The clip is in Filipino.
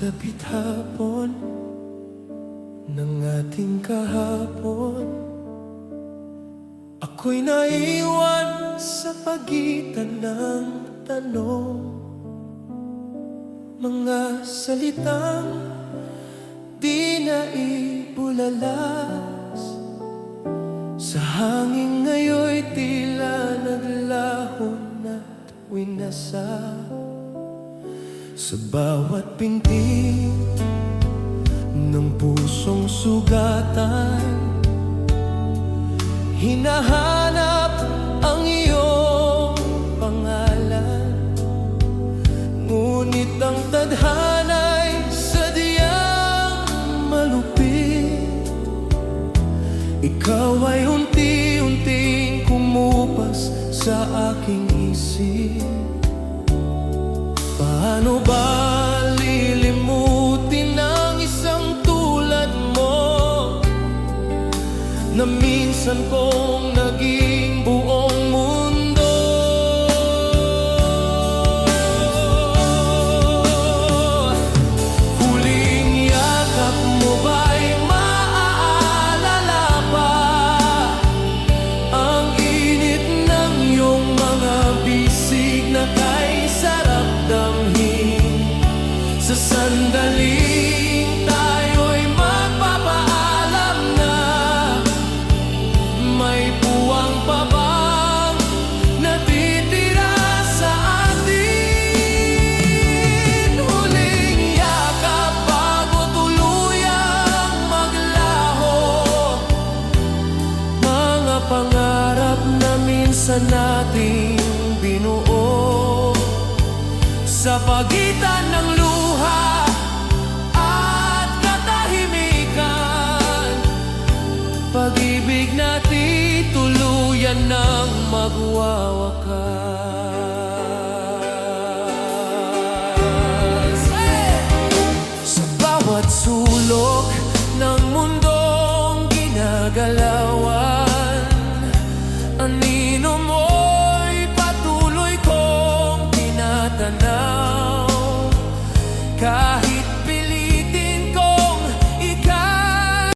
dapit hapon ng ating kahapon, ako'y naiwan sa pagitan ng tanong. Mga salitang di na ibulalas, sa hangin ngayon'y tila naglaho na't winasa. Sa bawat pintig ng pusong sugatan, hinahanap ang iyong pangalan. Ngunit ang tadhana'y sadyang malupit. Ikaw ay unti-unting kumupas sa aking isip. Paano ba lilimutin ang isang tulad mo, na minsan kong naging buong mundo? Huling yakap mo ba'y maaalala pa? Ang init ng iyong mga bisig na kay sarap damhin. Sa sandaling tayo'y magpapaalam na, may puwang pa bang natitira sa atin? Huling yakap bago tuluyang maglaho, mga pangarap na minsan nating binuo. Sa pagitan ng luha at katahimikan, pag-ibig natin tuluyan ng magwawakas.